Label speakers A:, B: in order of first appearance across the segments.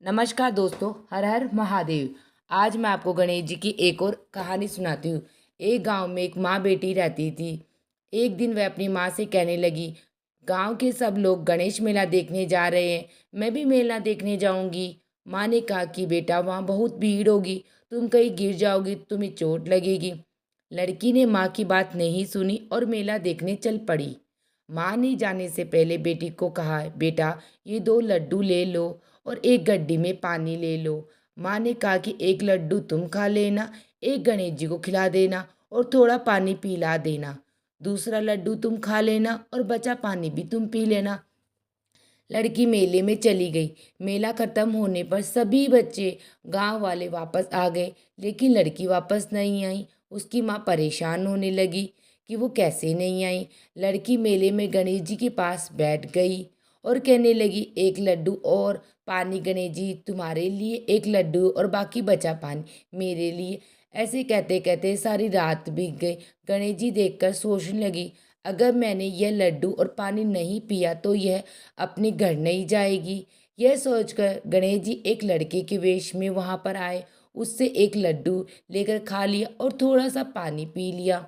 A: नमस्कार दोस्तों, हर हर महादेव। आज मैं आपको गणेश जी की एक और कहानी सुनाती हूँ। एक गांव में एक माँ बेटी रहती थी। एक दिन वह अपनी माँ से कहने लगी, गांव के सब लोग गणेश मेला देखने जा रहे हैं, मैं भी मेला देखने जाऊंगी। माँ ने कहा कि बेटा वहाँ बहुत भीड़ होगी, तुम कहीं गिर जाओगी तो तुम्हें चोट लगेगी। लड़की ने माँ की बात नहीं सुनी और मेला देखने चल पड़ी। माँ ने जाने से पहले बेटी को कहा, बेटा ये दो लड्डू ले लो और एक गड्डी में पानी ले लो। माँ ने कहा कि एक लड्डू तुम खा लेना, एक गणेश जी को खिला देना और थोड़ा पानी पिला देना। दूसरा लड्डू तुम खा लेना और बचा पानी भी तुम पी लेना। लड़की मेले में चली गई। मेला खत्म होने पर सभी बच्चे गांव वाले वापस आ गए, लेकिन लड़की वापस नहीं आई। उसकी माँ परेशान होने लगी कि वो कैसे नहीं आई। लड़की मेले में गणेश जी के पास बैठ गई और कहने लगी, एक लड्डू और पानी गणेश जी तुम्हारे लिए, एक लड्डू और बाकी बचा पानी मेरे लिए। ऐसे कहते कहते सारी रात बीत गई। गणेश जी देखकर सोचने लगी, अगर मैंने यह लड्डू और पानी नहीं पिया तो यह अपने घर नहीं जाएगी। यह सोचकर गणेश जी एक लड़के के वेश में वहां पर आए। उससे एक लड्डू लेकर खा लिया और थोड़ा सा पानी पी लिया।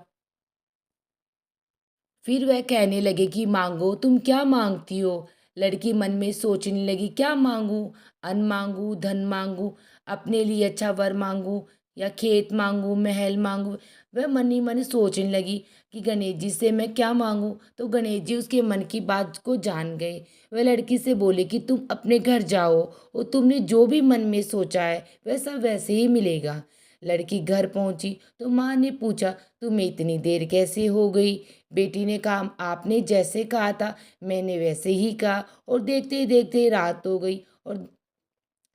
A: फिर वह कहने लगे कि मांगो, तुम क्या मांगती हो। लड़की मन में सोचने लगी, क्या मांगू, अन्न मांगू, धन मांगू, अपने लिए अच्छा वर मांगू या खेत मांगू, महल मांगू। वह मन ही मन सोचने लगी कि गणेश जी से मैं क्या मांगू। तो गणेश जी उसके मन की बात को जान गए। वह लड़की से बोले कि तुम अपने घर जाओ और तुमने जो भी मन में सोचा है वैसा वैसे ही मिलेगा। लड़की घर पहुंची तो माँ ने पूछा, तुम्हें इतनी देर कैसे हो गई। बेटी ने कहा, आपने जैसे कहा था मैंने वैसे ही कहा और देखते ही देखते रात हो गई। और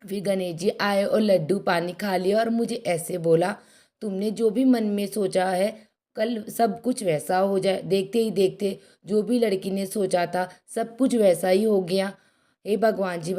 A: फिर गणेश जी आए और लड्डू पानी खा लिया और मुझे ऐसे बोला, तुमने जो भी मन में सोचा है कल सब कुछ वैसा हो जाए। देखते ही देखते जो भी लड़की ने सोचा था सब कुछ वैसा ही हो गया। हे भगवान जी,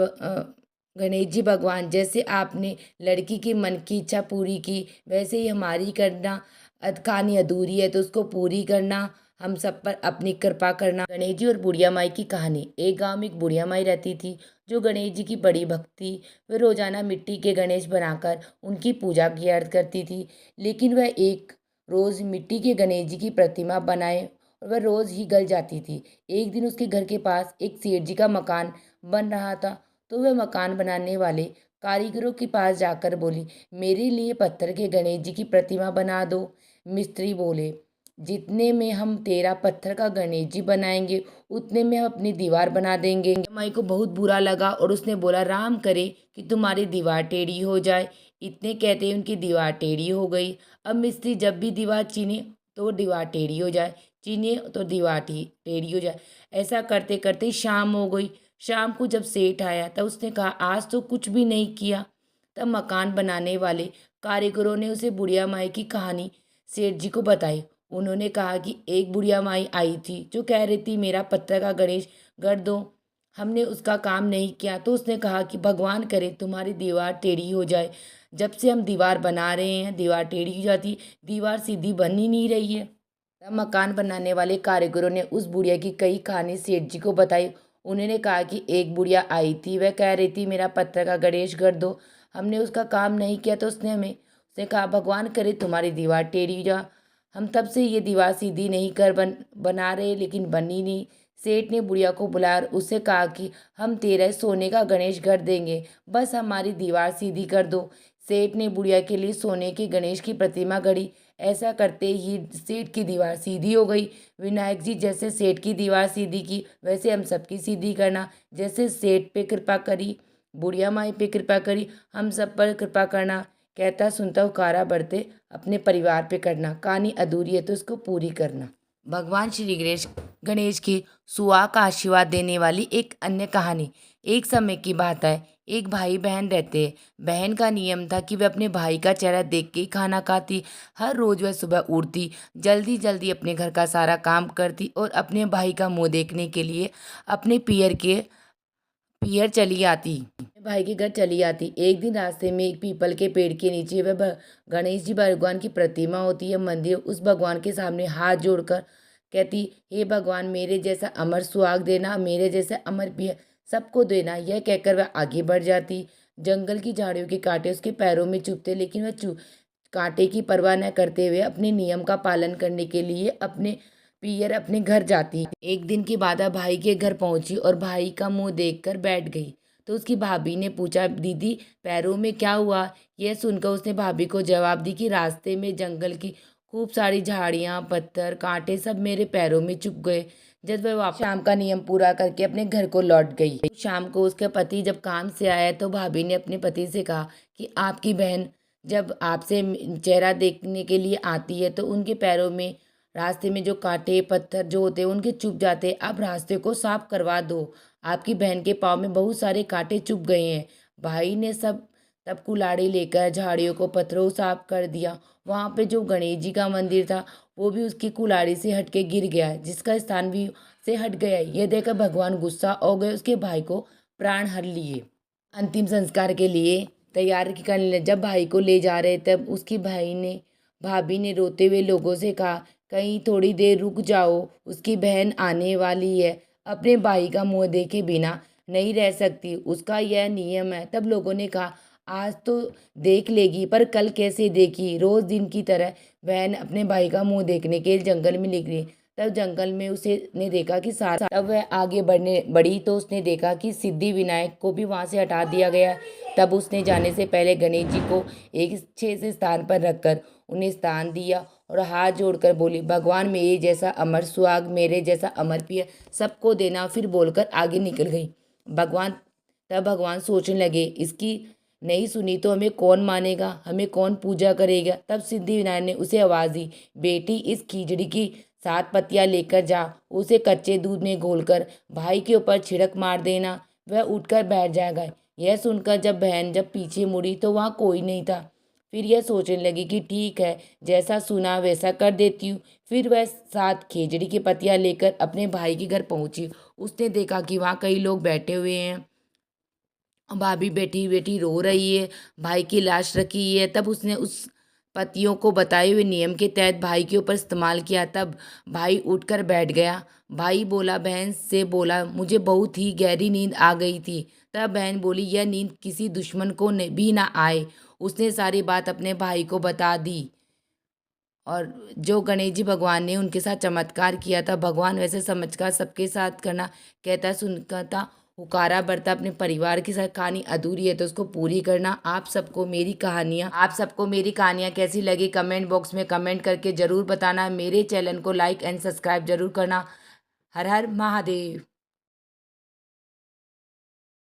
A: गणेश जी भगवान, जैसे आपने लड़की की मन की इच्छा पूरी की वैसे ही हमारी करना। कहानी अधूरी है तो उसको पूरी करना। हम सब पर अपनी कृपा करना। गणेश जी और बुढ़िया माई की कहानी। एक गांव में एक बुढ़िया माई रहती थी जो गणेश जी की बड़ी भक्त थी। वह रोजाना मिट्टी के गणेश बनाकर उनकी पूजा की अर्थ करती थी। लेकिन वह एक रोज मिट्टी के गणेश जी की प्रतिमा बनाए और वह रोज ही गल जाती थी। एक दिन उसके घर के पास एक सेठ जी का मकान बन रहा था, तो वह मकान बनाने वाले कारीगरों के पास जाकर बोली, मेरे लिए पत्थर के गणेश जी की प्रतिमा बना दो। मिस्त्री बोले, जितने में हम तेरा पत्थर का गणेश जी बनाएंगे उतने में हम अपनी दीवार बना देंगे। माई को बहुत बुरा लगा और उसने बोला, राम करे कि तुम्हारी दीवार टेढ़ी हो जाए। इतने कहते ही उनकी दीवार टेढ़ी हो गई। अब मिस्त्री जब भी दीवार चीने तो दीवार टेढ़ी हो जाए, चीने तो दीवार टेढ़ी हो जाए। ऐसा करते करते शाम हो गई। शाम को जब सेठ आया तब उसने कहा, आज तो कुछ भी नहीं किया। तब मकान बनाने वाले कारीगरों ने उसे बुढ़िया माई की कहानी सेठ जी को बताई। उन्होंने कहा कि एक बुढ़िया माई आई थी जो कह रही थी मेरा पत्थर का गणेश गढ़ दो। हमने उसका काम नहीं किया तो उसने कहा कि भगवान करे तुम्हारी दीवार टेढ़ी हो जाए। जब से हम दीवार बना रहे हैं दीवार टेढ़ी हो जाती, दीवार सीधी बन ही नहीं रही है। तब मकान बनाने वाले कारीगरों ने उस बुढ़िया की कई कहानी सेठ जी को बताई। उन्होंने कहा कि एक बुढ़िया आई थी, वह कह रही थी मेरा पत्थर का गणेश गढ़ दो। हमने उसका काम नहीं किया तो उसने कहा भगवान करे तुम्हारी दीवार टेढ़ी हो जा। हम तब से ये दीवार सीधी नहीं कर बना रहे, लेकिन बनी नहीं। सेठ ने बुढ़िया को बुलाया और उससे कहा कि हम तेरा सोने का गणेश गढ़ देंगे, बस हमारी दीवार सीधी कर दो। सेठ ने बुढ़िया के लिए सोने की गणेश की प्रतिमा गढ़ी। ऐसा करते ही सेठ की दीवार सीधी हो गई। विनायक जी, जैसे सेठ की दीवार सीधी की वैसे हम सबकी सीधी करना। जैसे सेठ पे कृपा करी, बुढ़िया माई पे कृपा करी, हम सब पर कृपा करना। कहता सुनता हुकारा बढ़ते अपने परिवार पे करना। कहानी अधूरी है तो उसको पूरी करना। भगवान श्री गणेश की सुआ का आशीर्वाद देने वाली एक अन्य कहानी। एक समय की बात है, एक भाई बहन रहते। बहन का नियम था कि वह अपने भाई का चेहरा देख के ही खाना खाती। हर रोज वह सुबह उठती, जल्दी जल्दी अपने घर का सारा काम करती और अपने भाई का मुंह देखने के लिए अपने पियर चली आती, भाई के घर चली आती। एक दिन रास्ते में एक पीपल के पेड़ के नीचे वह गणेश जी भगवान की प्रतिमा होती है मंदिर, उस भगवान के सामने हाथ जोड़कर कहती, हे भगवान मेरे जैसा अमर सुहाग देना, मेरे जैसा अमर पियर सबको देना। यह कहकर वह आगे बढ़ जाती। जंगल की झाड़ियों के कांटे उसके पैरों में चुभते, लेकिन वह कांटे की परवाह न करते हुए अपने नियम का पालन करने के लिए अपने पियर अपने घर जाती। एक दिन की बाधा भाई के घर पहुंची और भाई का मुंह देखकर बैठ गई। तो उसकी भाभी ने पूछा, दीदी पैरों में क्या हुआ? यह सुनकर उसने भाभी को जवाब दी कि रास्ते में जंगल की खूब सारी झाड़ियाँ, पत्थर, कांटे सब मेरे पैरों में चुभ गए। जब वह वापस शाम का नियम पूरा करके अपने घर को लौट गई, शाम को उसके पति जब काम से आया तो भाभी ने अपने पति से कहा कि आपकी बहन जब आपसे चेहरा देखने के लिए आती है तो उनके पैरों में रास्ते में जो कांटे पत्थर जो होते हैं उनके चुभ जाते हैं, आप रास्ते को साफ करवा दो। आपकी बहन के पाँव में बहुत सारे कांटे चुभ गए हैं। भाई ने सब तब कुल्हाड़ी लेकर झाड़ियों को पत्थरों साफ कर दिया। वहाँ पे जो गणेश जी का मंदिर था वो भी उसकी कुल्हाड़ी से हटके गिर गया, जिसका स्थान भी से हट गया। यह देखकर भगवान गुस्सा हो गए, उसके भाई को प्राण हर लिए। अंतिम संस्कार के लिए तैयार करने लगे। जब भाई को ले जा रहे तब उसकी भाभी ने रोते हुए लोगों से कहा, कहीं थोड़ी देर रुक जाओ, उसकी बहन आने वाली है, अपने भाई का मुंह देखे बिना नहीं रह सकती, उसका यह नियम है। तब लोगों ने कहा, आज तो देख लेगी पर कल कैसे देखी? रोज दिन की तरह बहन अपने भाई का मुंह देखने के लिए जंगल में निकली। तब जंगल में उसे ने देखा कि सारा तब वह आगे बढ़ी तो उसने देखा कि सिद्धि विनायक को भी वहां से हटा दिया गया। तब उसने जाने से पहले गणेश जी को एक अच्छे से स्थान पर रखकर उन्हें स्थान दिया और हाथ जोड़कर बोली, भगवान मेरे जैसा अमर सुहाग, मेरे जैसा अमर प्रिय सबको देना। फिर बोलकर आगे निकल गई। भगवान तब भगवान सोचने लगे, इसकी नहीं सुनी तो हमें कौन मानेगा, हमें कौन पूजा करेगा? तब सिद्धि विनायक ने उसे आवाज दी, बेटी इस खिचड़ी की 7 पत्तियां लेकर जा, उसे कच्चे दूध में घोलकर भाई के ऊपर छिड़क मार देना, वह उठकर बैठ जाएगा। यह सुनकर जब पीछे मुड़ी तो वहाँ कोई नहीं था। फिर यह सोचने लगी कि ठीक है, जैसा सुना वैसा कर देती हूँ। फिर वह 7 खिचड़ी की पत्तियां लेकर अपने भाई के घर पहुंची। उसने देखा कि वहाँ कई लोग बैठे हुए हैं। भाभी बैठी बैठी रो रही है, भाई की लाश रखी है। तब उसने उस पतियों को बताए हुए नियम के तहत भाई के ऊपर इस्तेमाल किया। तब भाई उठकर बैठ गया। भाई बोला, बहन से बोला, मुझे बहुत ही गहरी नींद आ गई थी। तब बहन बोली, यह नींद किसी दुश्मन को भी ना आए। उसने सारी बात अपने भाई को बता दी और जो गणेश जी भगवान ने उनके साथ चमत्कार किया था, भगवान वैसे चमत्कार सबके साथ करना कहता सुनता था। हुकारा बरता अपने परिवार के साथ। कहानी अधूरी है तो उसको पूरी करना। आप सबको मेरी कहानियाँ कैसी लगी कमेंट बॉक्स में कमेंट करके ज़रूर बताना। मेरे चैनल को लाइक एंड सब्सक्राइब जरूर करना। हर हर महादेव।